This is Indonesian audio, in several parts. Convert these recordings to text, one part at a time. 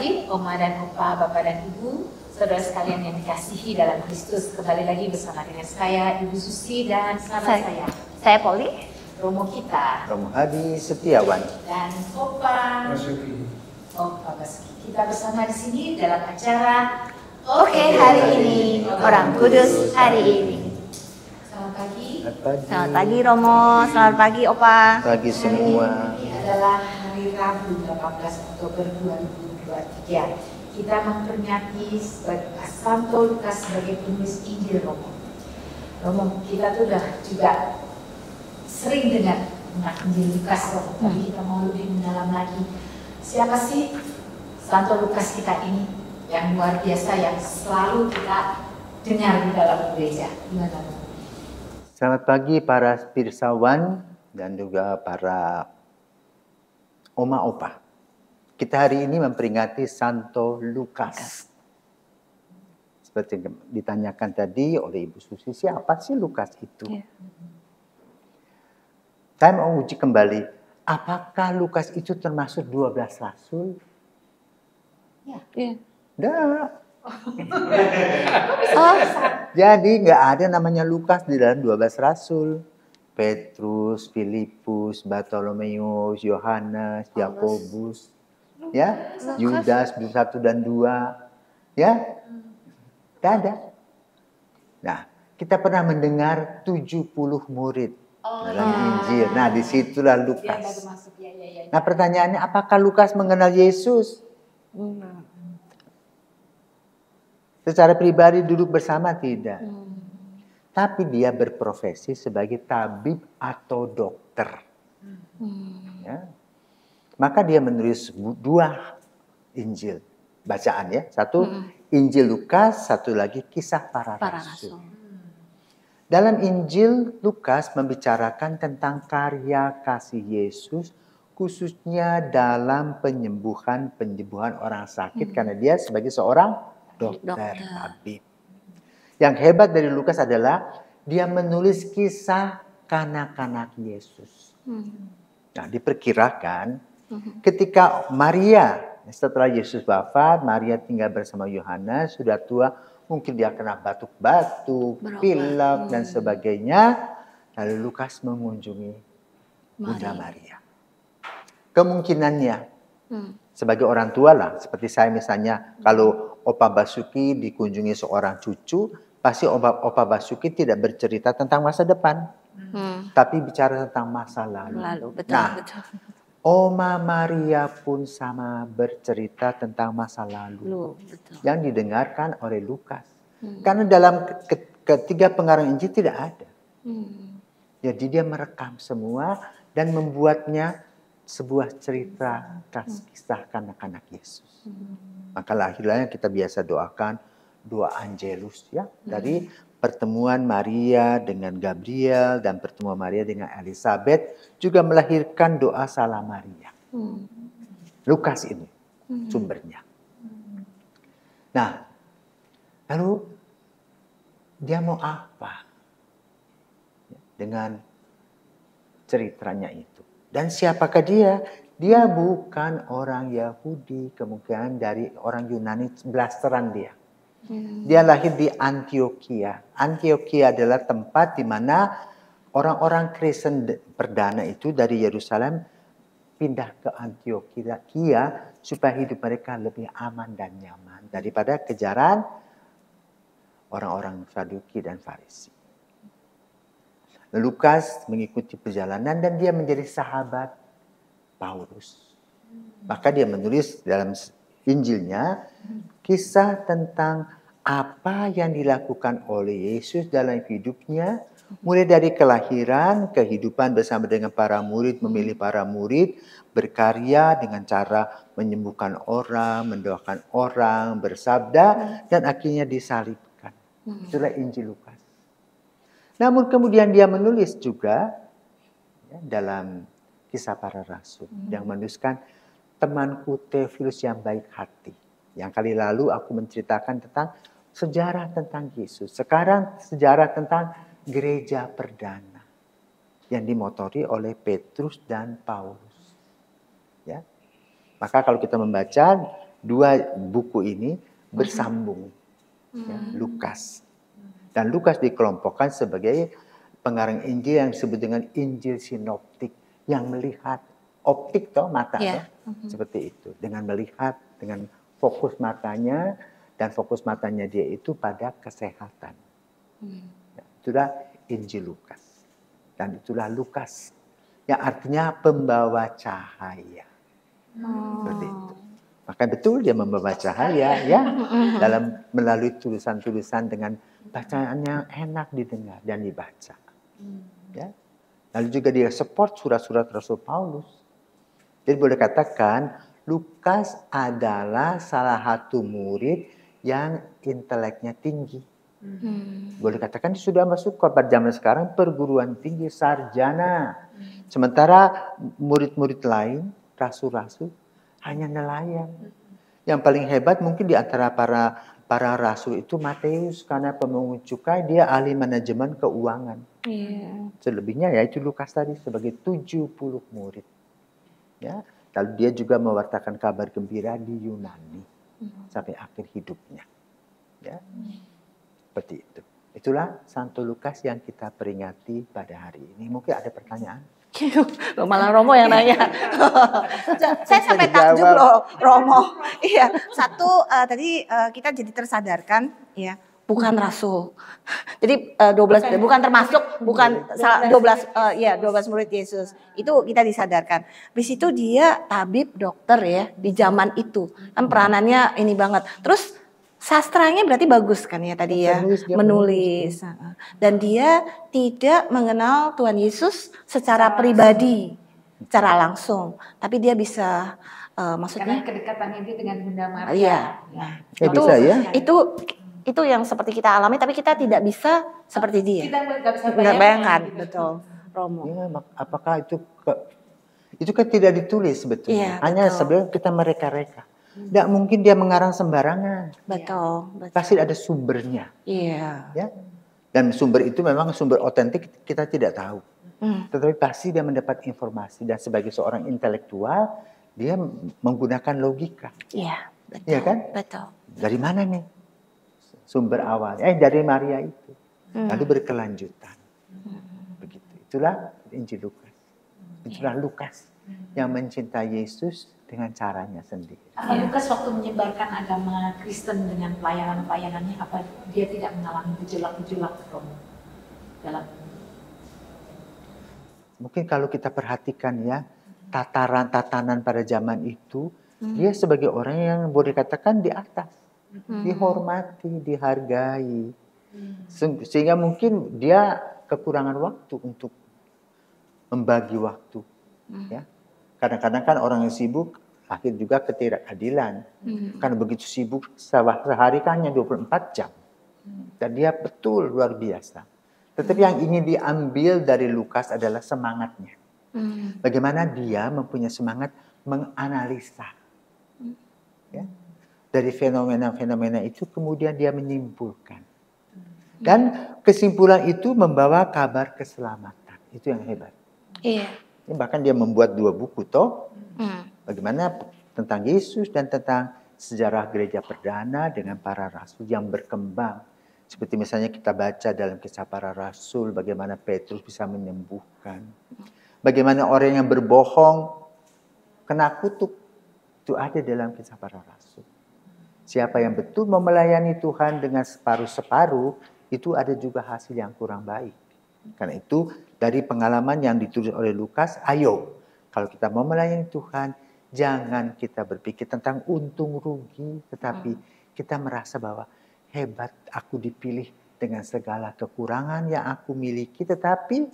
pagi, Oma dan Opa, Bapak dan Ibu, saudara sekalian yang dikasihi dalam Kristus. Kembali lagi bersama dengan saya, Ibu Susi, dan sahabat saya Poli, Romo kita, Romo Hadi Setiawan, dan Opa Basuki. Kita bersama di sini dalam acara Oke Hari Ini, Orang Kudus Hari Ini. Selamat pagi. Selamat pagi Romo, selamat pagi Opa. Pagi semua. Hari ini adalah hari Rabu 18 Oktober 2023. Kita memperingati Santo Lukas sebagai penulis Injil Romo. Romo, kita tuh udah juga sering dengar tentang Injil Lukas Romo, tapi kita mau lebih mendalam lagi. Siapa sih Santo Lukas kita ini yang luar biasa yang selalu kita dengar di dalam gereja? Gimana Romo? Selamat pagi para pirsawan dan juga para Oma Opa. Kita hari ini memperingati Santo Lukas. Seperti yang ditanyakan tadi oleh Ibu Susi, siapa sih Lukas itu? Saya mau uji kembali, apakah Lukas itu termasuk 12 rasul? Ya. Enggak. Jadi nggak ada namanya Lukas di dalam 12 rasul. Petrus, Filipus, Bartolomeus, Yohanes, Yakobus, ya, Yudas 1 dan 2, ya, tidak ada. Nah, kita pernah mendengar 70 murid dalam Injil. Nah, disitulah Lukas. Nah, pertanyaannya, apakah Lukas mengenal Yesus? Secara pribadi duduk bersama tidak. Tapi dia berprofesi sebagai tabib atau dokter. Ya. Maka dia menulis 2 Injil. Bacaan ya. 1 Injil Lukas, 1 lagi Kisah Para Rasul. Dalam Injil Lukas membicarakan tentang karya kasih Yesus, khususnya dalam penyembuhan orang sakit, karena dia sebagai seorang dokter. Tabib. Yang hebat dari Lukas adalah dia menulis kisah kanak-kanak Yesus. Nah, diperkirakan ketika Maria, setelah Yesus wafat, Maria tinggal bersama Yohanes, sudah tua, mungkin dia kena batuk-batuk, pilek dan sebagainya. Lalu Lukas mengunjungi Bunda Maria. Kemungkinannya sebagai orang tua lah, seperti saya misalnya, kalau Opa Basuki dikunjungi seorang cucu, pasti Opa Basuki tidak bercerita tentang masa depan, tapi bicara tentang masa lalu. Betul. Oma Maria pun sama bercerita tentang masa lalu yang didengarkan oleh Lukas. Karena dalam ketiga pengarang Injil tidak ada. Jadi dia merekam semua dan membuatnya sebuah cerita kisah kanak-kanak Yesus. Maka lahirlah yang kita biasa doakan, doa Angelus ya, dari pertemuan Maria dengan Gabriel dan pertemuan Maria dengan Elizabeth juga melahirkan doa Salam Maria. Lukas ini sumbernya. Nah, lalu dia mau apa dengan ceritanya itu? Dan siapakah dia? Dia bukan orang Yahudi, kemungkinan dari orang Yunani, blasteran dia. Dia lahir di Antioquia. Antioquia adalah tempat di mana orang-orang Kristen perdana itu dari Yerusalem pindah ke Antioquia supaya hidup mereka lebih aman dan nyaman daripada kejaran orang-orang Saduki dan Farisi. Lukas mengikuti perjalanan dan dia menjadi sahabat Paulus. Maka dia menulis dalam Injilnya kisah tentang apa yang dilakukan oleh Yesus dalam hidupnya, mulai dari kelahiran, kehidupan bersama dengan para murid, memilih para murid, berkarya dengan cara menyembuhkan orang, mendoakan orang, bersabda, dan akhirnya disalibkan. Itulah Injil Lukas. Namun kemudian dia menulis juga ya, dalam Kisah Para Rasul yang menuliskan temanku Theophilus yang baik hati. Yang kali lalu aku menceritakan tentang sejarah tentang Yesus. Sekarang sejarah tentang gereja perdana yang dimotori oleh Petrus dan Paulus. Ya. Maka kalau kita membaca dua buku ini bersambung. Ya, Lukas. Dan Lukas dikelompokkan sebagai pengarang Injil yang disebut dengan Injil sinoptik, yang melihat optik toh mata toh, seperti itu, dengan melihat, dengan fokus matanya, dan fokus matanya dia itu pada kesehatan. Ya, itulah Injil Lukas, dan itulah Lukas yang artinya pembawa cahaya. Seperti itu. Maka betul dia membawa cahaya ya, dalam melalui tulisan-tulisan dengan bacaan yang enak didengar dan dibaca. Ya. Lalu juga dia support surat-surat Rasul Paulus. Jadi boleh katakan Lukas adalah salah satu murid yang inteleknya tinggi. Boleh katakan dia sudah masuk pada zaman sekarang perguruan tinggi sarjana. Sementara murid-murid lain, rasul-rasul, hanya nelayan. Yang paling hebat mungkin di antara para rasul itu Matius, karena pemungut cukai, dia ahli manajemen keuangan. Selebihnya yaitu Lukas tadi sebagai 70 murid. Ya, lalu dia juga mewartakan kabar gembira di Yunani sampai akhir hidupnya. Ya, seperti itu. Itulah Santo Lukas yang kita peringati pada hari ini. Mungkin ada pertanyaan? Loh, malah Romo yang nanya. Saya sampai takjub loh, Romo. Iya, satu tadi kita jadi tersadarkan, ya, bukan rasul. Jadi 12 bukan termasuk, bukan 12 murid Yesus. Itu kita disadarkan. Habis itu dia tabib, dokter ya di zaman itu. Kan peranannya ini banget. Terus sastranya berarti bagus kan ya tadi ya, menulis. Dan dia tidak mengenal Tuhan Yesus secara pribadi, secara langsung. Tapi dia bisa, maksudnya karena kedekatannya dia dengan Bunda Maria. Iya. Ya, bisa ya. Itu yang seperti kita alami, tapi kita tidak bisa seperti dia. Kita nggak bisa bayangkan, betul, Romo. Ya, apakah itu kan tidak ditulis sebetulnya. Iya, Hanya betul. sebenarnya kita mereka-reka. Tidak mungkin dia mengarang sembarangan. Betul. Pasti ada sumbernya. Iya. Ya. Dan sumber itu memang sumber otentik kita tidak tahu. Tetapi pasti dia mendapat informasi. Dan sebagai seorang intelektual, dia menggunakan logika. Iya, betul. Iya kan? Betul. Dari mana nih sumber awal? Dari Maria itu. Lalu berkelanjutan. Begitu. Itulah Injil Lukas. Itulah Lukas yang mencintai Yesus dengan caranya sendiri. Apa Lukas waktu menyebarkan agama Kristen dengan pelayanan-pelayanannya, apa dia tidak mengalami gejolak-gejolak dalam? Mungkin kalau kita perhatikan ya, tatanan pada zaman itu, dia sebagai orang yang boleh katakan di atas. Dihormati, dihargai. Sehingga mungkin dia kekurangan waktu untuk membagi waktu. Ya. Kadang-kadang kan orang yang sibuk akhir juga ketidakadilan. Karena begitu sibuk sehari kan hanya 24 jam. Dan dia betul luar biasa. Tetapi yang ingin diambil dari Lukas adalah semangatnya. Bagaimana dia mempunyai semangat menganalisa. Ya. Dari fenomena-fenomena itu kemudian dia menyimpulkan. Dan kesimpulan itu membawa kabar keselamatan. Itu yang hebat. Iya. Bahkan dia membuat 2 buku toh. Bagaimana tentang Yesus dan tentang sejarah gereja perdana dengan para rasul yang berkembang. Seperti misalnya kita baca dalam Kisah Para Rasul bagaimana Petrus bisa menyembuhkan. Bagaimana orang yang berbohong kena kutuk. Itu ada dalam Kisah Para Rasul. Siapa yang betul mau melayani Tuhan dengan separuh-separuh, itu ada juga hasil yang kurang baik. Karena itu dari pengalaman yang ditulis oleh Lukas, ayo kalau kita mau melayani Tuhan, jangan kita berpikir tentang untung rugi, tetapi kita merasa bahwa hebat aku dipilih dengan segala kekurangan yang aku miliki, tetapi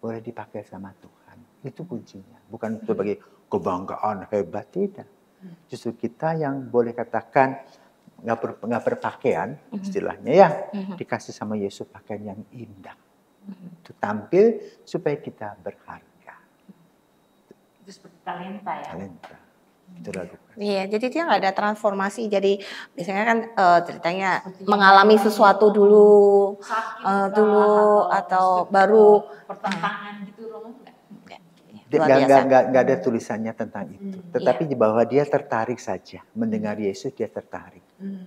boleh dipakai sama Tuhan. Itu kuncinya, bukan sebagai kebanggaan hebat, tidak. Justru kita yang boleh katakan nggak berpakaian, istilahnya ya, dikasih sama Yesus pakaian yang indah. Itu tampil supaya kita berharga. Itu seperti talenta ya. Talenta. Itulah Lukas. Iya, jadi dia nggak ada transformasi. Jadi biasanya kan ceritanya mengalami sesuatu dulu, Sakit atau baru pertentangan gitu, Romo enggak? Luar biasa. Nggak ada tulisannya tentang itu. Tetapi bahwa dia tertarik saja. Mendengar Yesus dia tertarik.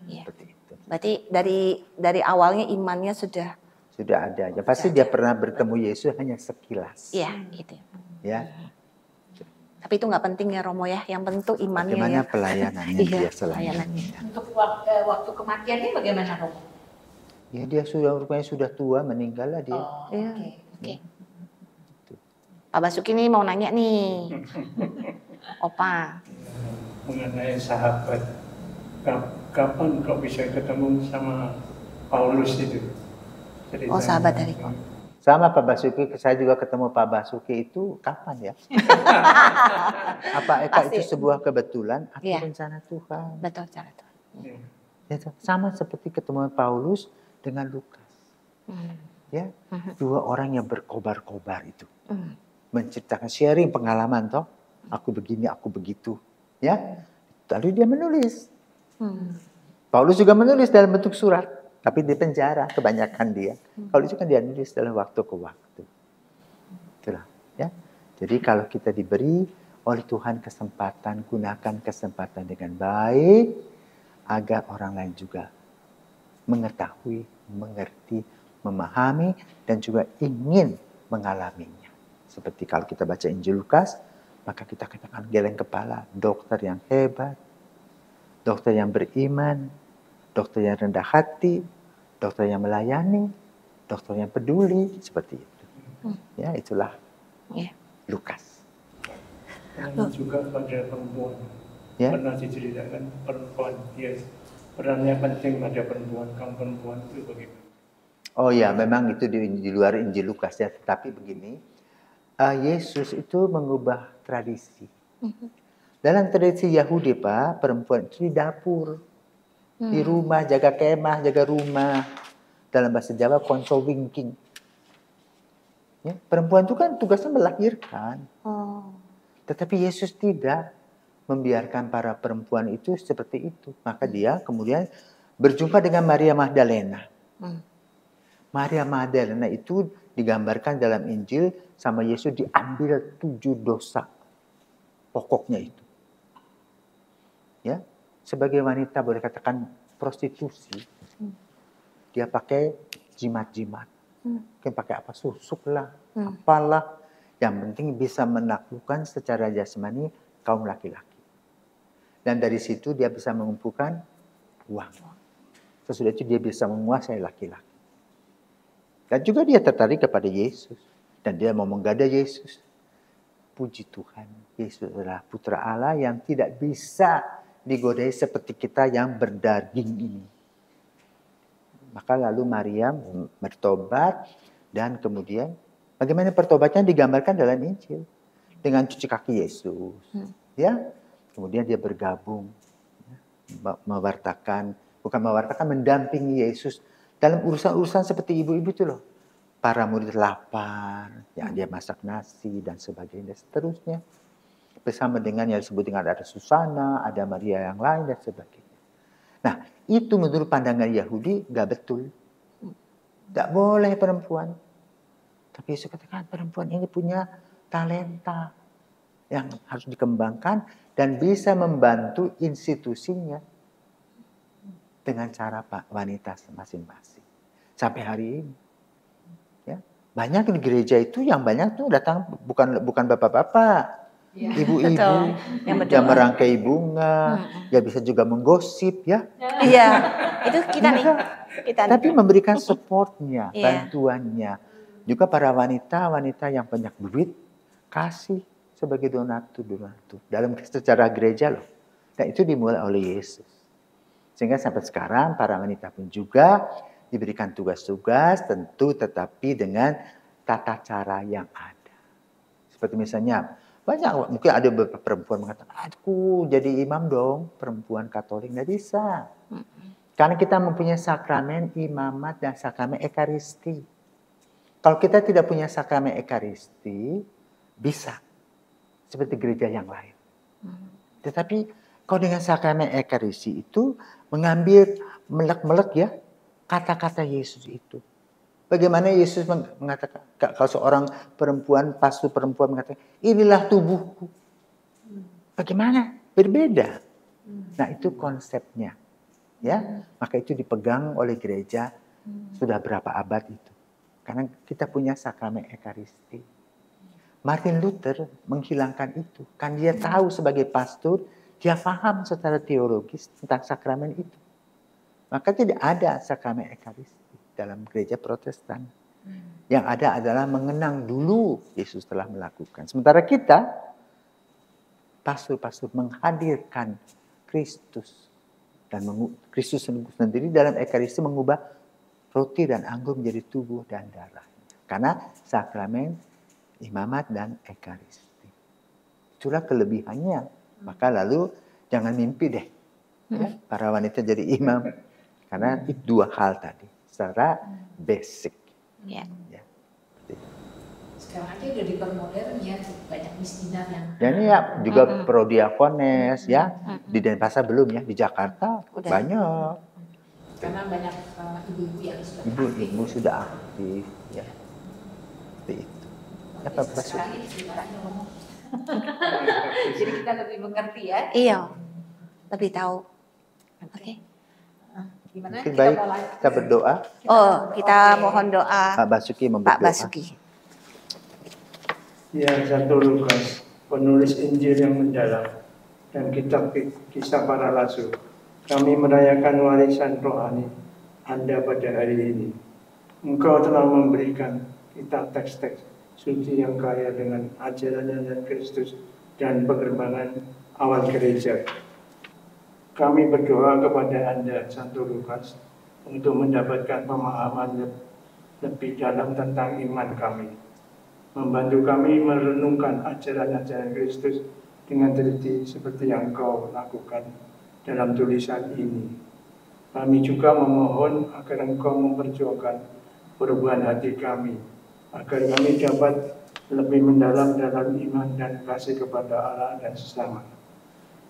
Iya. Seperti itu. Berarti dari awalnya imannya sudah ada aja. Pasti dia pernah bertemu Yesus hanya sekilas. iya gitu. Ya. Tapi itu nggak penting ya Romo ya. Yang penting imannya Bagaimana ya. pelayanannya Iya, dia selama pelayanannya. ini. Untuk waktu kematiannya bagaimana, Romo? Ya dia rupanya sudah tua, meninggal lah dia. Oh, Iya. oke. Oke. Pak Basuki nih mau nanya nih. Opa. Mengenai sahabat, kapan kok bisa ketemu sama Paulus itu? Ceritanya. Oh, sahabat dari kok. Sama Pak Basuki, saya juga ketemu Pak Basuki itu kapan ya? Apakah Pasti. itu sebuah kebetulan atau Iya. rencana Tuhan? Betul cara tuh. Ya, sama seperti ketemu Paulus dengan Lukas. Ya, dua orang yang berkobar-kobar itu. Menceritakan sharing pengalaman toh. Aku begini, aku begitu. Ya. Lalu dia menulis. Paulus juga menulis dalam bentuk surat. Tapi di penjara kebanyakan dia. Kalau itu kan dia nulis dalam waktu ke waktu. Itulah. Ya. Jadi kalau kita diberi oleh Tuhan kesempatan, gunakan kesempatan dengan baik. Agar orang lain juga mengetahui, mengerti, memahami. Dan juga ingin mengalaminya. Seperti kalau kita baca Injil Lukas. Maka kita katakan geleng kepala. Dokter yang hebat. Dokter yang beriman. Dokter yang rendah hati, dokter yang melayani, dokter yang peduli, seperti itu. Ya, itulah Lukas. Dan juga pada perempuan. Ya. Pernah diceritakan perempuan, dia perannya penting pada perempuan. Kaum perempuan itu bagaimana? Oh ya, memang itu di luar Injil Lukas ya. Tetapi begini, Yesus itu mengubah tradisi. Dalam tradisi Yahudi, Pak, perempuan itu di dapur. Di rumah, jaga kemah, jaga rumah. Dalam bahasa Jawa, konco wingking. Ya, perempuan itu kan tugasnya melahirkan. Tetapi Yesus tidak membiarkan para perempuan itu seperti itu. Maka dia kemudian berjumpa dengan Maria Magdalena. Maria Magdalena itu digambarkan dalam Injil sama Yesus diambil 7 dosa pokoknya itu. Ya. Sebagai wanita boleh katakan prostitusi. Dia pakai jimat-jimat. Mungkin pakai apa, susuk lah, apalah. Yang penting bisa menaklukkan secara jasmani kaum laki-laki. Dan dari situ dia bisa mengumpulkan uang. Sesudah itu dia bisa menguasai laki-laki. Dan juga dia tertarik kepada Yesus. Dan dia mau menggada Yesus. Puji Tuhan, Yesus adalah putra Allah yang tidak bisa digodai seperti kita yang berdaging ini. Maka lalu Maria bertobat dan kemudian bagaimana pertobatnya digambarkan dalam Injil dengan cuci kaki Yesus. Ya, kemudian dia bergabung, mendampingi Yesus dalam urusan-urusan seperti ibu-ibu itu loh. Para murid lapar, ya dia masak nasi dan sebagainya, seterusnya. Bersama dengan yang disebut dengan ada Susana, ada Maria yang lain dan sebagainya. Nah, itu menurut pandangan Yahudi gak betul. Gak boleh perempuan. Tapi Yesus katakan perempuan ini punya talenta yang harus dikembangkan dan bisa membantu institusinya dengan cara wanita masing-masing. Sampai hari ini. Ya, banyak di gereja itu yang banyak tuh datang bukan bapak-bapak. Ibu-ibu yang merangkai bunga, ya bisa juga menggosip ya. Iya, itu kita nih. Tapi memberikan supportnya, bantuannya. Juga para wanita yang banyak duit, kasih sebagai donatur. Dalam secara gereja loh. Dan itu dimulai oleh Yesus. Sehingga sampai sekarang para wanita pun juga diberikan tugas-tugas tentu tetapi dengan tata cara yang ada. Seperti misalnya, banyak mungkin ada beberapa perempuan mengatakan, aku jadi imam dong, perempuan Katolik. Nggak bisa. Karena kita mempunyai sakramen imamat dan sakramen ekaristi. Kalau kita tidak punya sakramen ekaristi, bisa. Seperti gereja yang lain. Tetapi kalau dengan sakramen ekaristi itu mengambil melek-melek ya kata-kata Yesus itu. Bagaimana Yesus mengatakan, kalau seorang perempuan, pastor perempuan mengatakan, inilah tubuhku. Bagaimana? Berbeda. Nah, itu konsepnya. Ya, maka itu dipegang oleh gereja sudah berapa abad itu. Karena kita punya sakramen Ekaristi. Martin Luther menghilangkan itu. Kan dia tahu sebagai pastor, dia paham secara teologis tentang sakramen itu. Maka tidak ada sakramen Ekaristi dalam gereja Protestan. Yang ada adalah mengenang dulu Yesus telah melakukan. Sementara kita, pastor-pastor menghadirkan Kristus. Dan Kristus sendiri dalam Ekaristi mengubah roti dan anggur menjadi tubuh dan darah. Karena sakramen, imamat, dan Ekaristi. Itulah kelebihannya. Maka lalu jangan mimpi deh. Ya, para wanita jadi imam. Karena itu dua hal tadi. Secara basic. Ya. Ya. Sekarang aja udah dipermodern ya, banyak misdinan yang. Dan ini ya juga prodiakones ya. Di Denpasar belum ya, di Jakarta Udah. banyak. Karena banyak ibu-ibu yang sudah Ibu sudah aktif ya. Seperti itu. Ya, Pak Basuki. sekarang ini ceritanya ngomong. Jadi kita lebih mengerti ya. Iya, lebih tahu. Oke. Gimana? Mungkin baik mulai. kita berdoa. Oh, kita mohon doa Pak Basuki Pak memberdoa. Basuki. Ya, Santo Lukas, penulis Injil yang mendalam dan kitab kisah para rasul. Kami merayakan warisan rohani Anda pada hari ini. Engkau telah memberikan kita teks-teks suci yang kaya dengan ajaran Kristus dan pengembangan awal gereja. Kami berdoa kepada Anda, Santo Lukas, untuk mendapatkan pemahaman lebih dalam tentang iman kami. Membantu kami merenungkan ajaran-ajaran Kristus dengan teliti seperti yang Engkau lakukan dalam tulisan ini. Kami juga memohon agar Engkau memperjuangkan perubahan hati kami, agar kami dapat lebih mendalam dalam iman dan kasih kepada Allah dan sesama.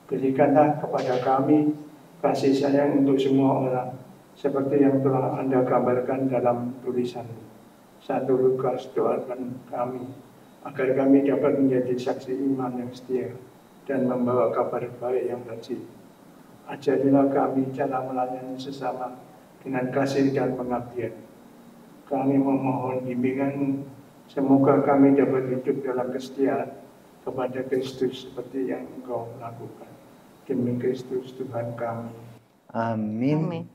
Berikanlah kepada kami kasih sayang untuk semua orang, seperti yang telah Anda gambarkan dalam tulisan. Santo Lukas, doakan kami, agar kami dapat menjadi saksi iman yang setia dan membawa kabar baik yang bersih. Ajarilah kami cara melayani sesama dengan kasih dan pengabdian. Kami memohon bimbingan-Mu, semoga kami dapat hidup dalam kesetiaan kepada Kristus seperti yang Engkau lakukan. Demi Kristus Tuhan kami. Amin. Amin.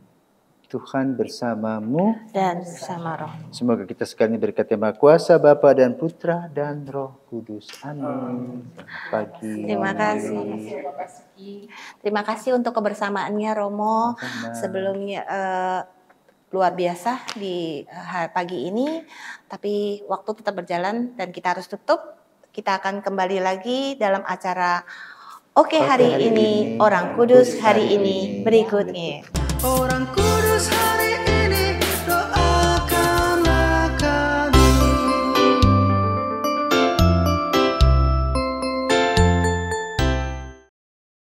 Tuhan bersamamu. Dan bersama roh. Semoga kita sekalian berkat Maha Kuasa, Bapa dan Putra dan Roh Kudus. Amin. Selamat pagi. Terima kasih. Terima kasih untuk kebersamaannya Romo. Sama-sama. Sebelumnya luar biasa di pagi ini, tapi waktu tetap berjalan dan kita harus tutup. Kita akan kembali lagi dalam acara Oke hari ini, Orang Kudus hari ini berikutnya. Orang Kudus